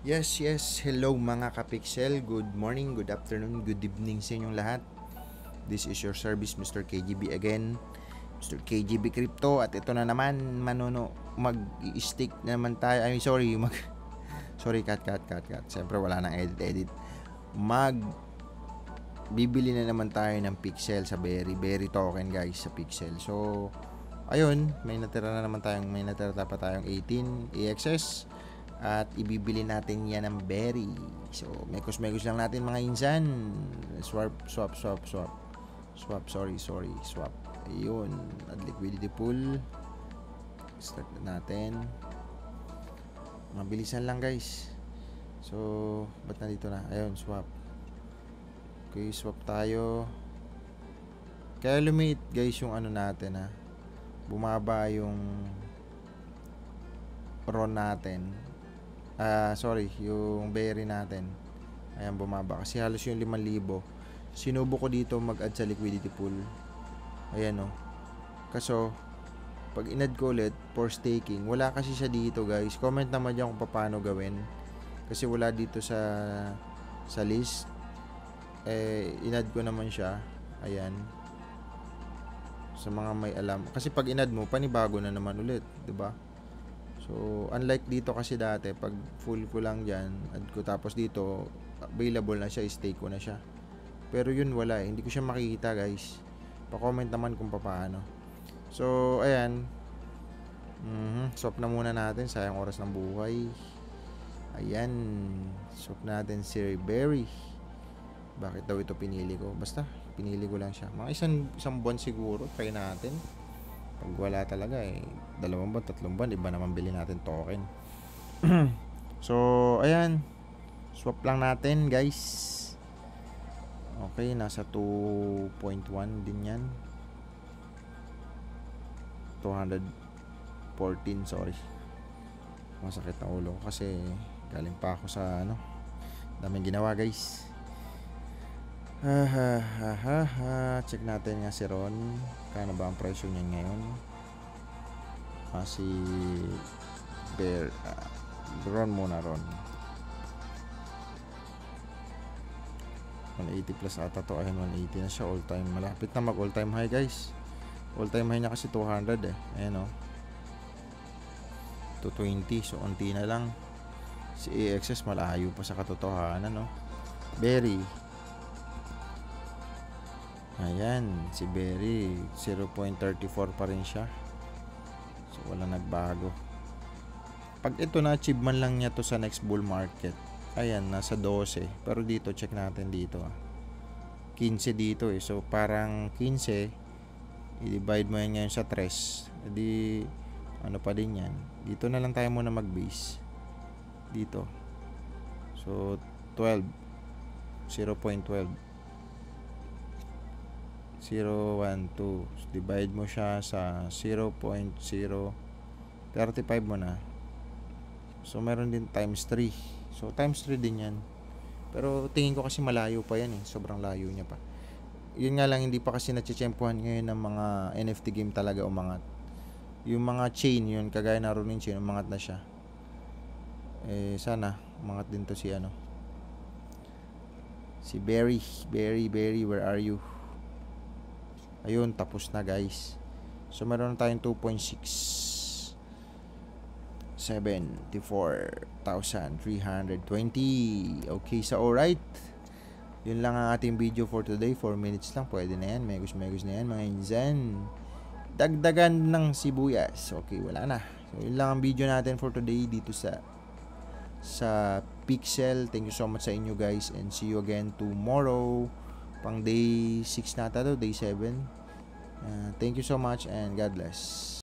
Yes, yes. Hello mga kapixel. Good morning, good afternoon, good evening sa inyong lahat. This is your service, Mr. KGB again. Mr. KGB Crypto. At ito na naman, mag-i-stick na naman tayo. Sorry, cut. Siyempre wala nang edit. Bibili na naman tayo ng pixel sa Berry token guys sa pixel. So, ayun, may natira pa tayong 18 AXS. At ibibili natin yan ng berry. So, mekos lang natin mga insan. Swap. Ayun. At liquidity pool. Start na natin. Mabilisan lang guys. So, ba't nandito na? Ayun, swap. Okay, swap tayo. Kaya lumit guys yung ano natin ha. Bumaba yung RON natin. Yung berry natin. Ayan, bumaba. Kasi halos yung 5,000. Sinubo ko dito mag-add sa liquidity pool. Ayan o. Kaso, pag in-add ko ulit for staking, wala kasi siya dito guys. Comment naman dyan kung paano gawin. Kasi wala dito sa list. In-add ko naman siya. Ayan. Sa mga may alam. Kasi pag in-add mo, panibago na naman ulit. 'Di ba? So, unlike dito kasi dati, pag full ko lang dyan, add ko tapos dito, available na siya, stake ko na siya. Pero yun wala eh. Hindi ko siya makikita guys. Pa-comment naman kung paano. So, ayan. Swap na muna natin. Sayang oras ng buhay. Ayan. Swap natin si Berry. Bakit daw ito pinili ko? Basta, pinili ko lang siya. Mga isang buwan siguro. Try natin. Pag wala talaga 2 buwan, 3 buwan, iba naman bili natin token. So, ayan. Swap lang natin, guys. Okay, nasa 2.1 din yan. 214, sorry. Masakit na ulo kasi galing pa ako sa daming ginawa, guys. Check natin nga si Ron. Kano ba ang presyo niya ngayon? Si Ron muna, Ron. 180 plus ata to. Ayun, 180 na siya. All time. Malapit na mag all time high guys. All time high niya kasi 200 eh. Ayan o. 220. So unti na lang. Si AXS malayo pa sa katotohanan no. Berry. Ayan, si Berry 0.34 pa rin siya. So wala nagbago. Pag ito na-achieve man lang niya to sa next bull market, ayan, nasa 12. Pero dito, check natin dito 15 dito eh. So parang 15, i-divide mo yan ngayon sa 3. Edi, ano pa din yan. Dito na lang tayo muna mag-base. Dito. So 12. 0.12. 0.12. Divide mo siya sa 0.035 mo na. So meron din times 3. So times 3 din yan. Pero tingin ko kasi malayo pa yan eh. Sobrang layo niya pa. Yun nga lang, hindi pa kasi natsyempohan ngayon ng mga NFT game talaga umangat. Yung mga chain yun, kagaya na Ronin chain, umangat na siya. Sana umangat din to si Berry, where are you? Ayun, tapos na guys. So meron tayong 2.6 74,320. Okay, so alright. Yun lang ang ating video for today. 4 minutes lang, pwede na yan. Megos na yan mga insan. Dagdagan ng sibuyas. Okay, wala na. So yun lang ang video natin for today dito sa Pixel. Thank you so much sa inyo guys, and see you again tomorrow. Pang day 6 nata to, day 7. Thank you so much and God bless.